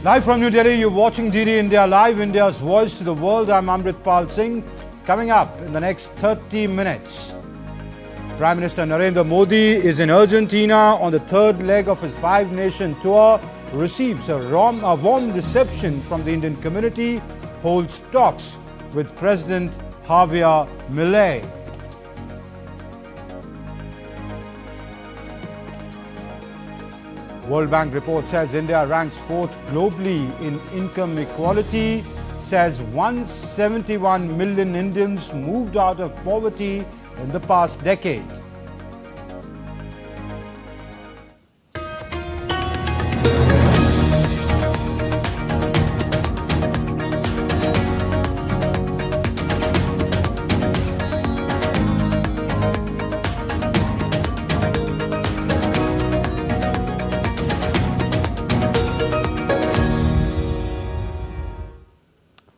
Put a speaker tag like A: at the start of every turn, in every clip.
A: Live from New Delhi, you're watching DD India Live, India's voice to the world. I'm Amritpal Singh. Coming up in the next 30 minutes, Prime Minister Narendra Modi is in Argentina on the third leg of his five-nation tour, receives a warm reception from the Indian community, holds talks with President Javier Milei. World Bank report says India ranks fourth globally in income equality, says 171 million Indians moved out of poverty in the past decade.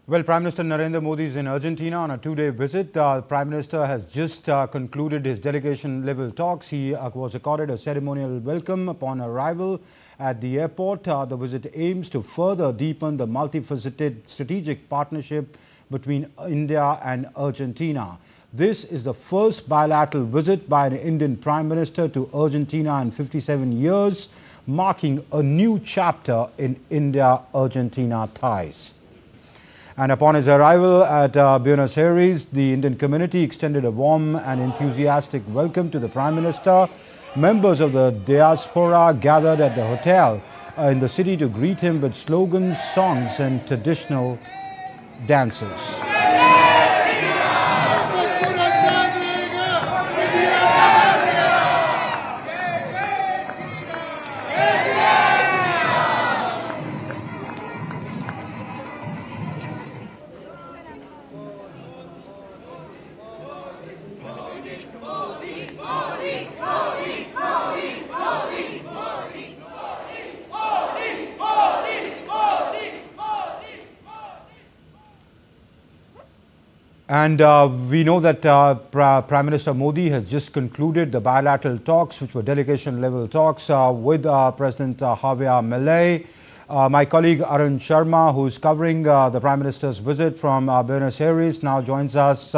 A: Well, Prime Minister Narendra Modi is in Argentina on a two-day visit. The Prime Minister has just concluded his delegation-level talks. He was accorded a ceremonial welcome upon arrival at the airport. The visit aims to further deepen the multifaceted strategic partnership between India and Argentina. This is the first bilateral visit by an Indian Prime Minister to Argentina in 57 years, marking a new chapter in India-Argentina ties. And upon his arrival at Buenos Aires, the Indian community extended a warm and enthusiastic welcome to the Prime Minister. Members of the diaspora gathered at the hotel in the city to greet him with slogans, songs and traditional dances. And we know that Prime Minister Modi has just concluded the bilateral talks, which were delegation-level talks with President Javier Milei. My colleague Arun Sharma, who's covering the Prime Minister's visit from Buenos Aires, now joins us.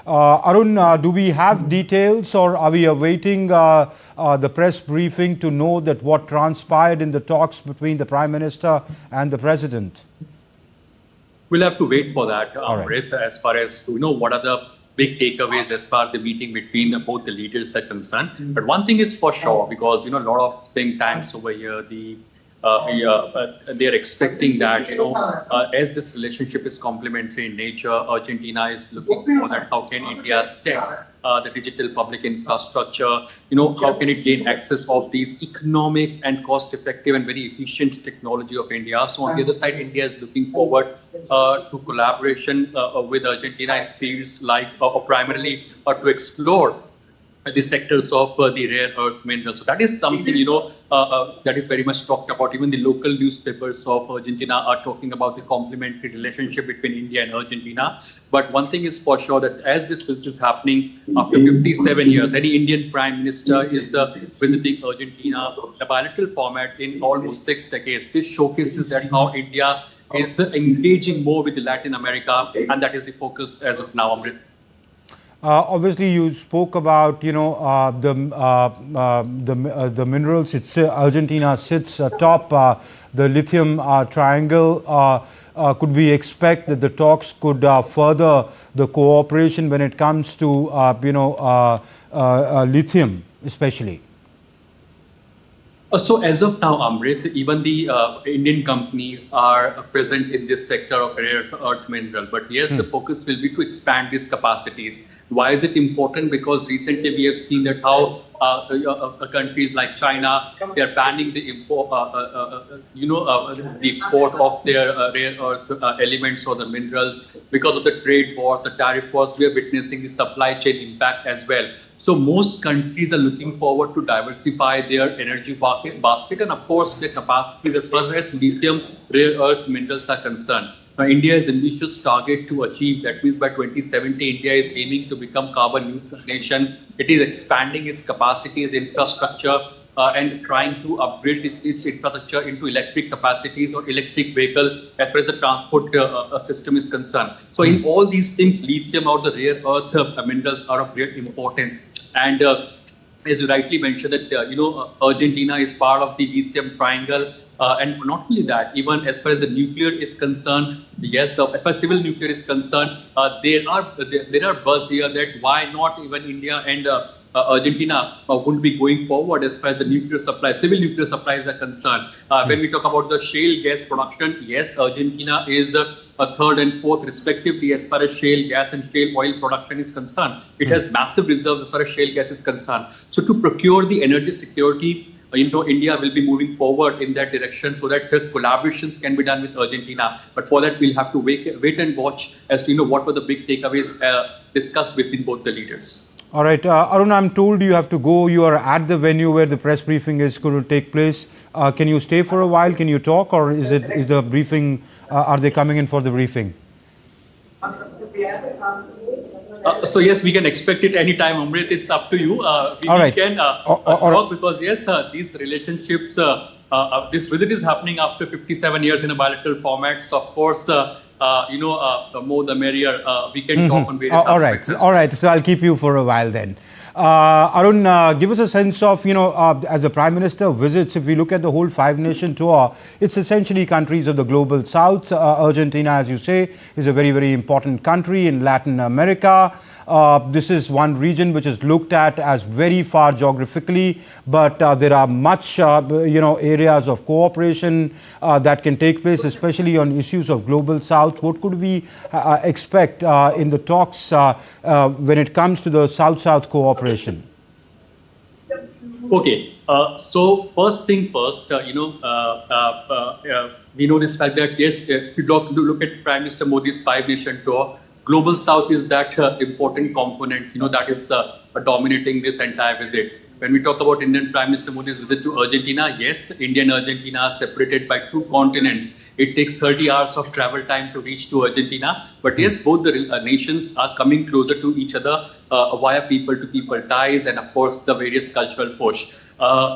A: Arun, do we have details, or are we awaiting the press briefing to know that what transpired in the talks between the Prime Minister and the President?
B: We'll have to wait for that,
A: Right.
B: as far as to know what are the big takeaways as far as the meeting between both the leaders are concerned. But one thing is for sure, because a lot of think tanks over here, they're expecting that as this relationship is complementary in nature, Argentina is looking for that. How can India step the digital public infrastructure? How can it gain access of these economic and cost-effective and very efficient technology of India? So on the other side, India is looking forward to collaboration with Argentina in fields like, primarily to explore the sectors of the rare earth minerals. So that is something, that is very much talked about. Even the local newspapers of Argentina are talking about the complementary relationship between India and Argentina. But one thing is for sure, that as this visit is happening after 57 years, any Indian Prime Minister is visiting Argentina, the bilateral format in almost 6 decades. This showcases that how India is engaging more with Latin America, and that is the focus as of now, Amrit.
A: Obviously, you spoke about the minerals. Argentina sits atop the lithium triangle. Could we expect that the talks could further the cooperation when it comes to lithium, especially?
B: So as of now, Amrit, even the Indian companies are present in this sector of rare earth mineral. But yes, the focus will be to expand these capacities. Why is it important? Because recently we have seen that how countries like China, they are banning the import, the export of their rare earth elements or the minerals because of the trade wars, the tariff wars. We are witnessing the supply chain impact as well. So most countries are looking forward to diversify their energy basket, and of course their capacity as far as lithium rare earth minerals are concerned. Now, India has ambitious target to achieve. That means by 2070, India is aiming to become carbon neutral nation. It is expanding its capacities, infrastructure, and trying to upgrade its infrastructure into electric capacities or electric vehicle as far as the transport system is concerned. So in all these things, lithium or the rare earth minerals are of great importance. And as you rightly mentioned, that Argentina is part of the lithium triangle, and not only that, even as far as the nuclear is concerned, yes, as far as civil nuclear is concerned, there are buzz here that why not even India and Argentina would be going forward as far as the nuclear supply, civil nuclear supplies are concerned. When we talk about the shale gas production, yes, Argentina is a third and fourth respectively as far as shale gas and shale oil production is concerned. It has massive reserves as far as shale gas is concerned. So to procure the energy security, India will be moving forward in that direction so that collaborations can be done with Argentina. But for that, we'll have to wait and watch as to what were the big takeaways discussed between both the leaders.
A: All right, Arun, I'm told you have to go. You are at the venue where the press briefing is going to take place. Can you stay for a while? Can you talk, or is the briefing? Are they coming in for the briefing?
B: So yes, we can expect it anytime, Amrit. It's up to you. We can talk because yes, these relationships. This visit is happening after 57 years in a bilateral format. So of course, the more the merrier. We can talk on various aspects.
A: All right. So I'll keep you for a while then. Arun, give us a sense of, as the Prime Minister visits, if we look at the whole five-nation tour, it's essentially countries of the global south. Argentina, as you say, is a very, very important country in Latin America. This is one region which is looked at as very far geographically, but there are much, areas of cooperation that can take place, especially on issues of global south. What could we expect in the talks when it comes to the South-South cooperation?
B: Okay, so first thing first, we know this fact that yes, if you look at Prime Minister Modi's five-nation tour, Global South is that important component, that is dominating this entire visit. When we talk about Indian Prime Minister Modi's visit to Argentina, yes, India and Argentina are separated by two continents. It takes 30 hours of travel time to reach to Argentina. But yes, both the nations are coming closer to each other via people-to-people ties and, of course, the various cultural push.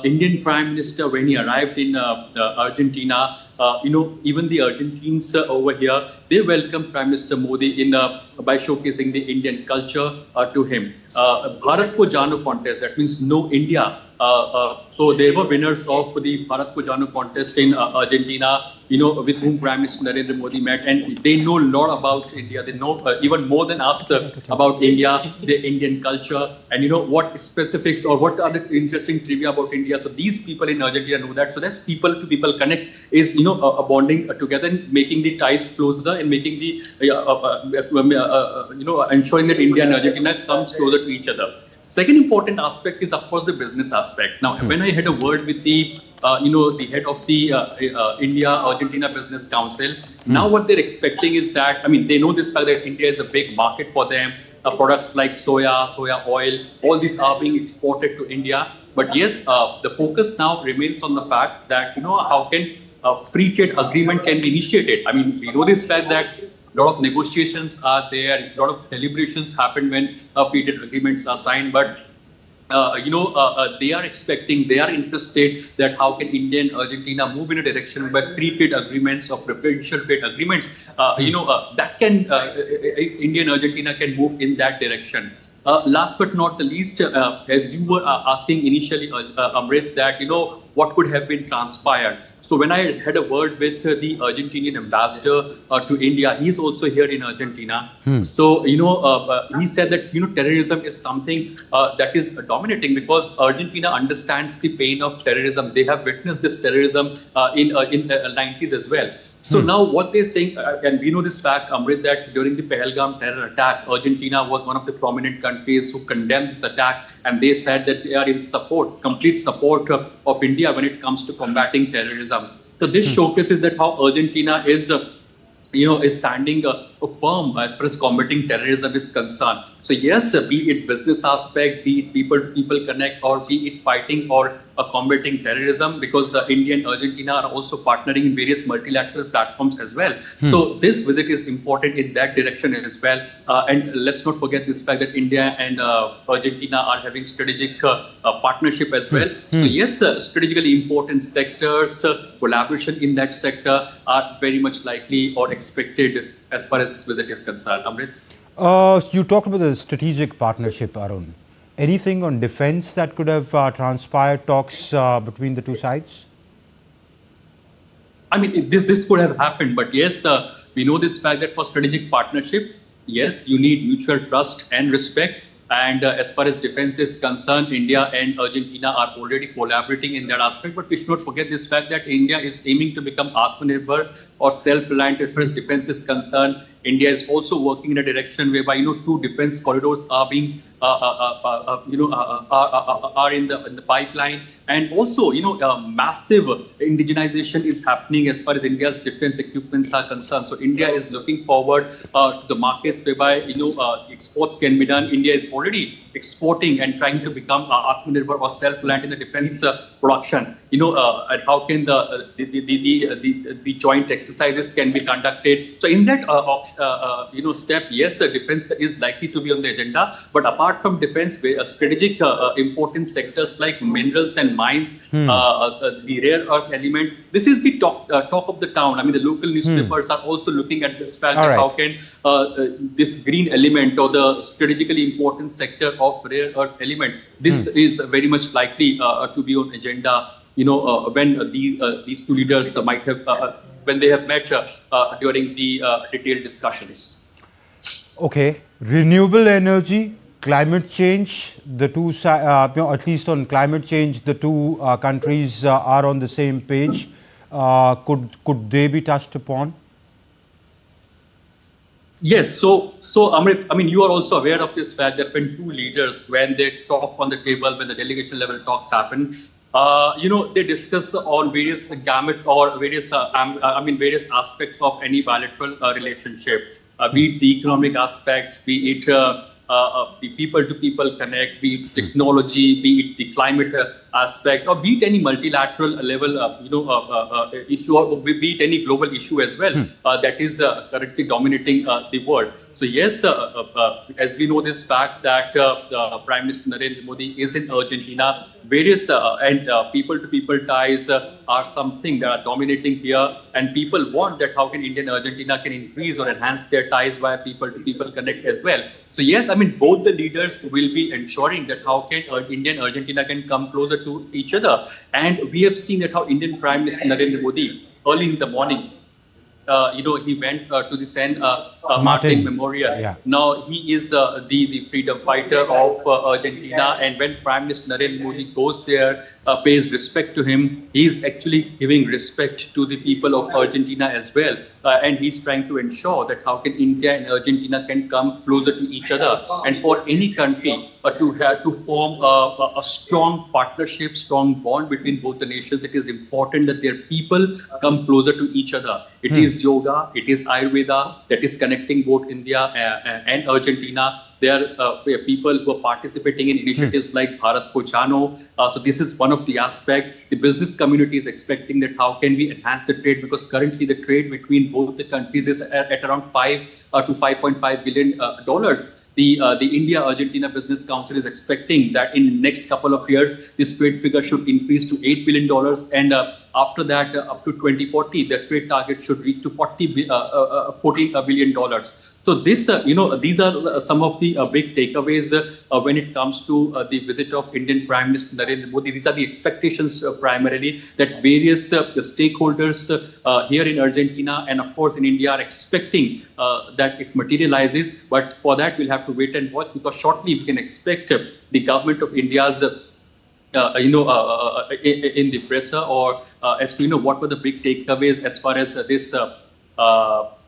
B: Indian Prime Minister, when he arrived in Argentina, even the Argentines over here, they welcomed Prime Minister Modi by showcasing the Indian culture to him. Bharat Ko Jano contest, that means Know India. So they were winners of the Bharat Ko Jano contest in Argentina, with whom Prime Minister Narendra Modi met, and they know a lot about India. They know even more than us about India, the Indian culture, and what specifics or what are the interesting trivia about India. So these people in Argentina know that. So that's people-to-people connect is a bonding together and making the ties closer and making the ensuring that India and Argentina comes closer to each other. Second important aspect is, of course, the business aspect. Now, when I had a word with the head of the India-Argentina Business Council, now what they're expecting is that, they know this fact that India is a big market for them. Products like soya oil, all these are being exported to India. But yes, the focus now remains on the fact that, how can a free trade agreement can be initiated. We know this fact that a lot of negotiations are there, a lot of deliberations happen when free trade agreements are signed, but they are expecting, they are interested that how can India and Argentina move in a direction by free trade agreements or preferential trade agreements, that can, India and Argentina can move in that direction. Last but not the least, as you were asking initially, Amrit, that, what could have been transpired. So when I had a word with the Argentinian ambassador to India, he's also here in Argentina. So, he said that, terrorism is something that is dominating because Argentina understands the pain of terrorism. They have witnessed this terrorism in the 90s as well. So now what they're saying, and we know this fact, Amrit, that during the Pahalgam terror attack, Argentina was one of the prominent countries who condemned this attack, and they said that they are in support, complete support of India when it comes to combating terrorism. So this showcases that how Argentina is standing firm as far as combating terrorism is concerned. So yes, be it business aspect, be it people-to-people connect, or be it fighting or combating terrorism, because India and Argentina are also partnering in various multilateral platforms as well. So this visit is important in that direction as well. And let's not forget this fact that India and Argentina are having strategic partnership as well. So yes, strategically important sectors, collaboration in that sector are very much likely or expected as far as this visit is concerned. Amrit?
A: You talked about the strategic partnership, Arun. Anything on defense that could have transpired talks between the two sides?
B: I mean, this could have happened, but yes, we know this fact that for strategic partnership, yes, you need mutual trust and respect. And as far as defense is concerned, India and Argentina are already collaborating in that aspect. But we should not forget this fact that India is aiming to become Atmanirbhar or self-reliant as far as defense is concerned. India is also working in a direction whereby, two defense corridors are being, are in the pipeline. And also, massive indigenization is happening as far as India's defense equipments are concerned. So India is looking forward to the markets whereby, exports can be done. India is already exporting and trying to become Atmanirbhar or self-reliant in the defense production. And how can the joint exercises can be conducted. So in that step, yes, defense is likely to be on the agenda. But apart from defense, strategic important sectors like minerals and mines, the rare earth element, this is the talk of the town. I mean, the local newspapers are also looking at this fact that how can this green element or the strategically important sector of rare earth element, this is very much likely to be on agenda. When these two leaders might have, when they have met during the detailed discussions.
A: Okay, renewable energy, climate change, the two, at least on climate change, the two countries are on the same page. Could they be touched upon?
B: Yes, so Amrit, I mean, you are also aware of this fact that when two leaders, when they talk on the table, when the delegation level talks happen, they discuss on various gamut or various, various aspects of any bilateral relationship, be it the economic aspect, be it the people-to-people connect, be it technology, be it the climate aspect, or be it any multilateral level, issue, or be it any global issue as well that is currently dominating the world. So yes, as we know this fact that Prime Minister Narendra Modi is in Argentina, various and people-to-people ties are something that are dominating here, and people want that how can India and Argentina can increase or enhance their ties via people-to-people connect as well. So yes, I mean, both the leaders will be ensuring that how can India and Argentina can come closer to each other. And we have seen that how Indian Prime Minister Narendra Modi, early in the morning, he went to the San Martin Memorial.
A: Yeah.
B: Now he is the freedom fighter of Argentina, and when Prime Minister Narendra Modi goes there, pays respect to him, he is actually giving respect to the people of Argentina as well, and he's trying to ensure that how can India and Argentina can come closer to each other, and for any country to form a strong partnership, strong bond between both the nations, it is important that their people come closer to each other. It is yoga, it is Ayurveda that is connecting both India and Argentina. There are people who are participating in initiatives like Bharat Pochano. So this is one of the aspects. The business community is expecting that how can we enhance the trade, because currently the trade between both the countries is at around $5 to $5.5 billion. The India-Argentina Business Council is expecting that in the next couple of years, this trade figure should increase to $8 billion. And after that, up to 2040, the trade target should reach to $40 billion. So this, these are some of the big takeaways when it comes to the visit of Indian Prime Minister Narendra Modi. These are the expectations primarily that various stakeholders here in Argentina and of course in India are expecting that it materializes. But for that, we'll have to wait and watch, because shortly we can expect the government of India's in the presser, or as to what were the big takeaways as far as this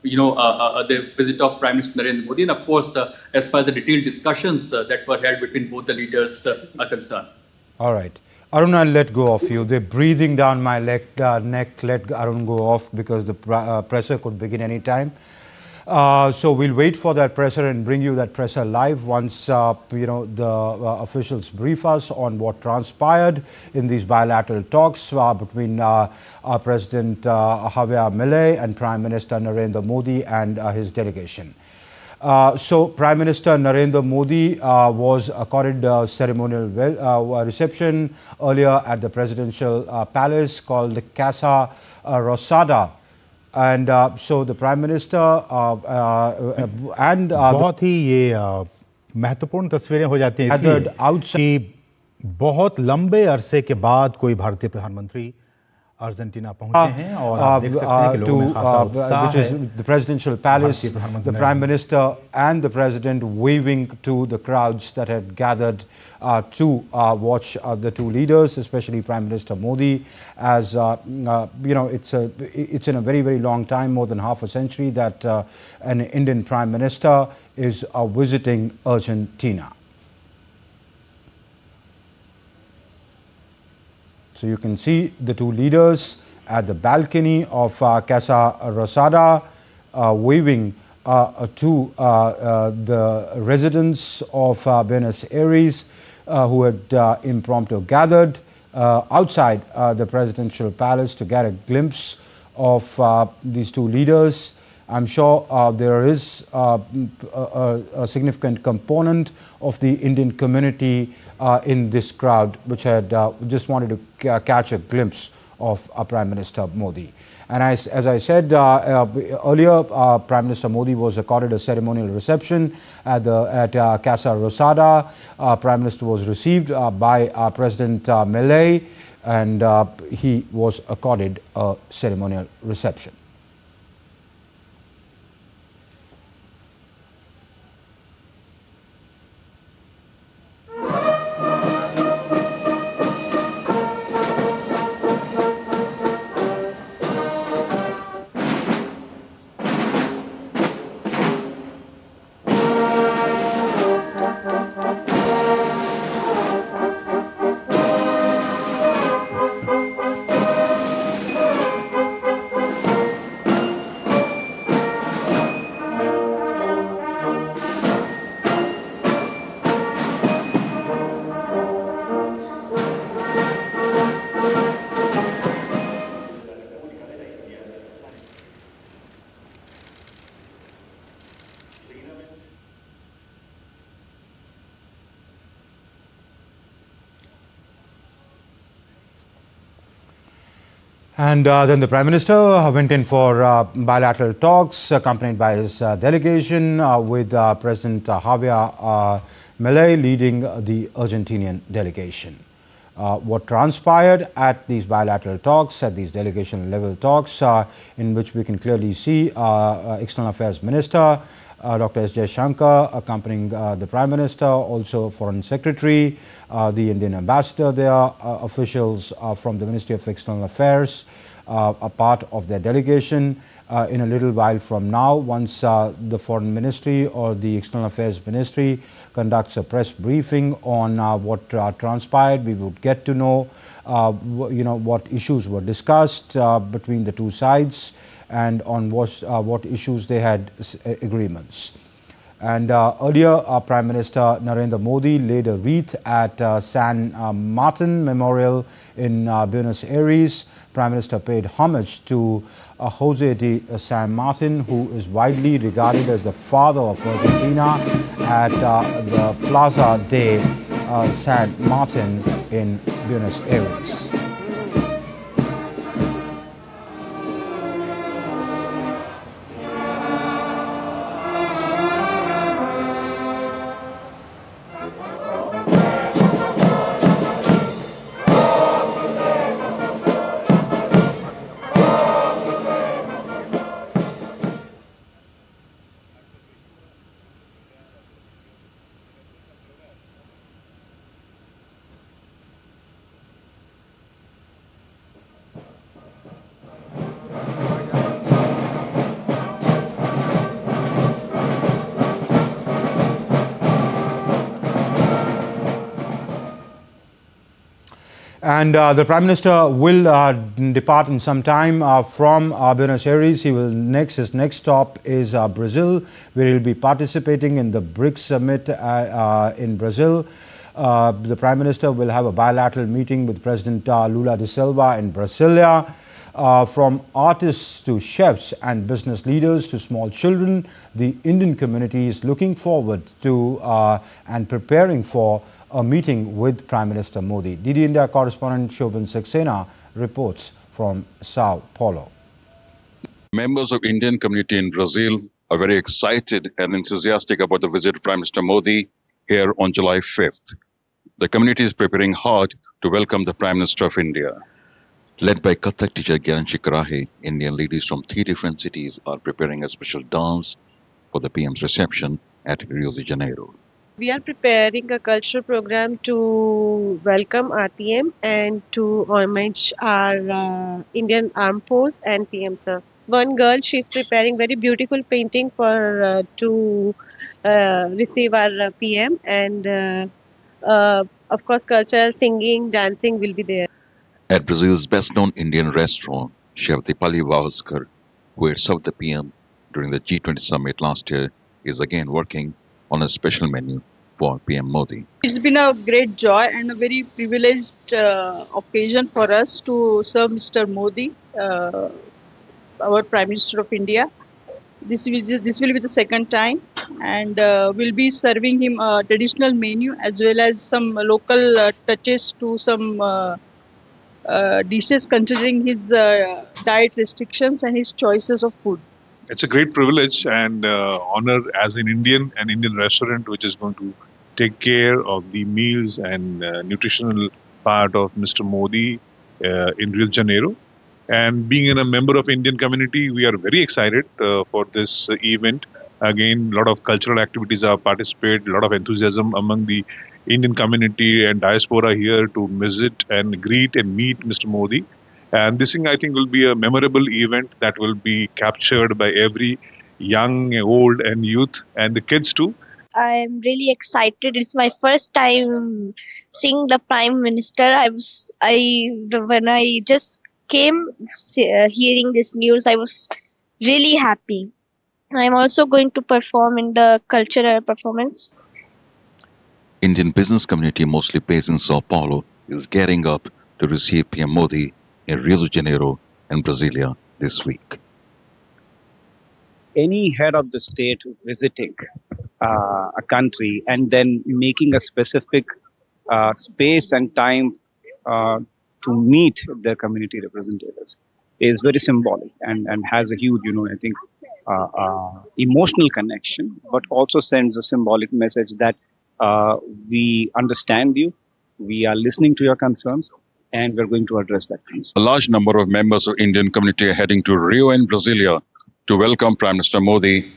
B: the visit of Prime Minister Narendra Modi, and of course as far as the detailed discussions that were held between both the leaders are concerned.
A: All right. Arun, I'll let go of you. They're breathing down my neck. Let Arun go off because the presser could begin any time. So we'll wait for that presser and bring you that presser live once the officials brief us on what transpired in these bilateral talks between our President Javier Milei and Prime Minister Narendra Modi and his delegation. So Prime Minister Narendra Modi was accorded a ceremonial reception earlier at the presidential palace called Casa Rosada. And so the Prime Minister and
C: बहुत ही ये महत्वपूर्ण तस्वीरें हो जाती हैं इसलिए कि बहुत लंबे अरसे के बाद कोई भारतीय प्रधानमंत्री अर्जेंटीना पहुंचे हैं और आप देख सकते हैं कि लोगों में खासा उत्साह
A: which is the presidential palace, the Prime Minister and the President waving to the crowds that had gathered to watch the two leaders, especially Prime Minister Modi, as it's in a very, very long time, more than half a century, that an Indian Prime Minister is visiting Argentina. So you can see the two leaders at the balcony of Casa Rosada waving to the residents of Buenos Aires who had impromptu gathered outside the presidential palace to get a glimpse of these two leaders. I'm sure there is a significant component of the Indian community in this crowd, which had just wanted to catch a glimpse of Prime Minister Modi. And as I said earlier, Prime Minister Modi was accorded a ceremonial reception at Casa Rosada. Prime Minister was received by President Milei, and he was accorded a ceremonial reception. And then the Prime Minister went in for bilateral talks accompanied by his delegation with President Javier Milei leading the Argentinian delegation. What transpired at these bilateral talks, at these delegation level talks, in which we can clearly see External Affairs Minister Dr. S. Jaishankar accompanying the Prime Minister, also Foreign Secretary, the Indian Ambassador there, officials from the Ministry of External Affairs, a part of their delegation. In a little while from now, once the Foreign Ministry or the External Affairs Ministry conducts a press briefing on what transpired, we would get to know, what issues were discussed between the two sides, and on what issues they had agreements. And earlier, Prime Minister Narendra Modi laid a wreath at San Martin Memorial in Buenos Aires. Prime Minister paid homage to Jose de San Martin, who is widely regarded as the father of Argentina, at the Plaza de San Martin in Buenos Aires. And the Prime Minister will depart in some time from Buenos Aires. His next stop is Brazil, where he'll be participating in the BRICS summit in Brazil. The Prime Minister will have a bilateral meeting with President Lula da Silva in Brasilia. From artists to chefs and business leaders to small children, the Indian community is looking forward to and preparing for a meeting with Prime Minister Modi. DD India correspondent Shobhan Saxena reports from Sao Paulo.
D: Members of Indian community in Brazil are very excited and enthusiastic about the visit of Prime Minister Modi here on July 5th. The community is preparing hard to welcome the Prime Minister of India. Led by Kathak teacher Gyan Shikrahe, Indian ladies from 3 different cities are preparing a special dance for the PM's reception at Rio de Janeiro.
E: We are preparing a cultural program to welcome our PM and to homage our Indian Armed Force and PM sir. One girl, she's preparing very beautiful painting for to receive our PM, and of course cultural singing, dancing will be there.
D: At Brazil's best-known Indian restaurant, Chef Dipali Vahaskar, who had served the PM during the G20 summit last year, is again working on a special menu for PM Modi.
F: It's been a great joy and a very privileged occasion for us to serve Mr. Modi, our Prime Minister of India. This will be the second time, and we'll be serving him a traditional menu as well as some local touches to some dishes considering his diet restrictions and his choices of food.
G: It's a great privilege and honor as an Indian restaurant which is going to take care of the meals and nutritional part of Mr. Modi in Rio de Janeiro. And being a member of Indian community, we are very excited for this event. Again, a lot of cultural activities are participated, a lot of enthusiasm among the Indian community and diaspora here to visit and greet and meet Mr. Modi. And this thing, I think, will be a memorable event that will be captured by every young, old and youth and the kids too.
H: I'm really excited. It's my first time seeing the Prime Minister. When I just came hearing this news, I was really happy. I'm also going to perform in the cultural performance.
D: Indian business community, mostly based in Sao Paulo, is gearing up to receive PM Modi in Rio de Janeiro and Brasilia this week.
I: Any head of the state visiting a country and then making a specific space and time to meet their community representatives is very symbolic and has a huge, I think, emotional connection, but also sends a symbolic message that we understand you, we are listening to your concerns, and we're going to address that.
D: A large number of members of Indian community are heading to Rio and Brasilia to welcome Prime Minister Modi,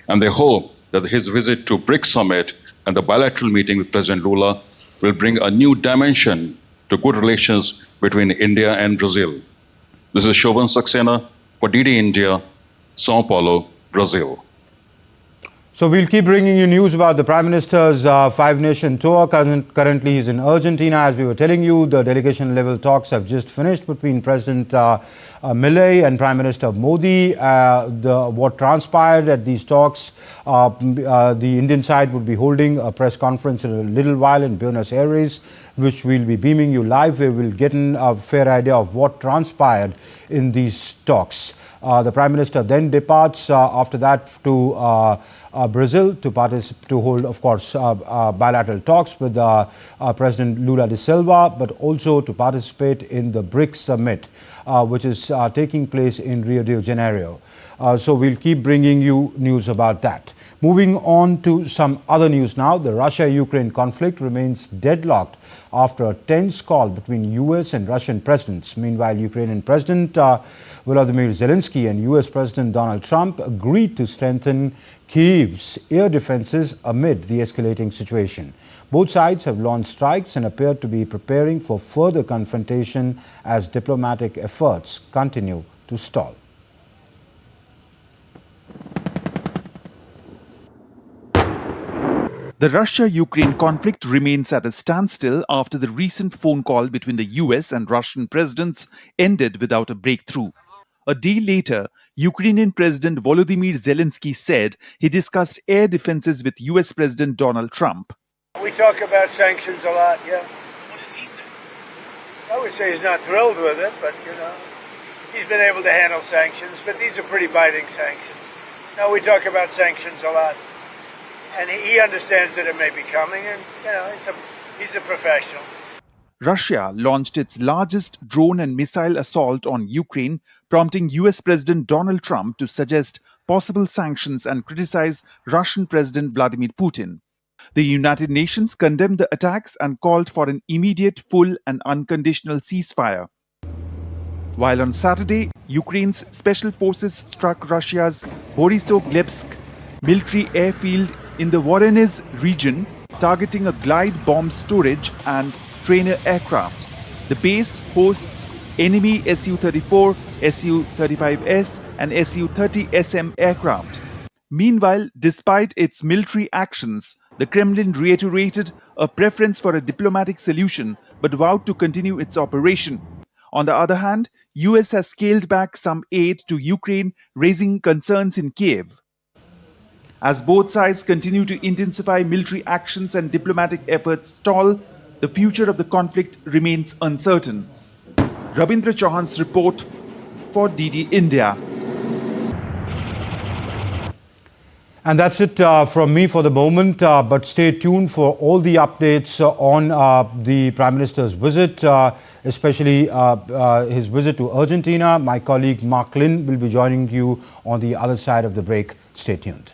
D: and they hope that his visit to BRICS summit and the bilateral meeting with President Lula will bring a new dimension to good relations between India and Brazil. This is Shobhan Saxena for DD India, Sao Paulo, Brazil.
A: So we'll keep bringing you news about the Prime Minister's 5-nation tour. Currently he's in Argentina. As we were telling you, the delegation level talks have just finished between President Milei and Prime Minister Modi. What transpired at these talks, the Indian side would be holding a press conference in a little while in Buenos Aires, which we'll be beaming you live. We will get a fair idea of what transpired in these talks. The Prime Minister then departs after that to Brazil to hold, of course, bilateral talks with President Lula da Silva, but also to participate in the BRICS summit, which is taking place in Rio de Janeiro. So we'll keep bringing you news about that. Moving on to some other news now. The Russia-Ukraine conflict remains deadlocked after a tense call between US and Russian presidents. Meanwhile, Ukrainian President Volodymyr Zelensky and US President Donald Trump agreed to strengthen Kyiv's air defenses amid the escalating situation. Both sides have launched strikes and appear to be preparing for further confrontation as diplomatic efforts continue to stall.
J: The Russia-Ukraine conflict remains at a standstill after the recent phone call between the US and Russian presidents ended without a breakthrough. A day later, Ukrainian President Volodymyr Zelensky said he discussed air defenses with US President Donald Trump.
K: We talk about sanctions a lot, yeah. What does he say? I would say he's not thrilled with it, but, you know, he's been able to handle sanctions, but these are pretty biting sanctions. No, we talk about sanctions a lot. And he understands that it may be coming, and, you know, he's a professional.
J: Russia launched its largest drone and missile assault on Ukraine, prompting US President Donald Trump to suggest possible sanctions and criticize Russian President Vladimir Putin. The United Nations condemned the attacks and called for an immediate, full and unconditional ceasefire. While on Saturday, Ukraine's special forces struck Russia's Borisov-Glebsk military airfield in the Voronezh region, targeting a glide bomb storage and trainer aircraft. The base hosts enemy Su-34, Su-35S and Su-30SM aircraft. Meanwhile, despite its military actions, the Kremlin reiterated a preference for a diplomatic solution but vowed to continue its operation. On the other hand, US has scaled back some aid to Ukraine, raising concerns in Kiev. As both sides continue to intensify military actions and diplomatic efforts stall, the future of the conflict remains uncertain. Rabindra Chauhan's report for DD India.
A: And that's it from me for the moment, but stay tuned for all the updates on the Prime Minister's visit, especially his visit to Argentina. My colleague Mark Lynn will be joining you on the other side of the break. Stay tuned.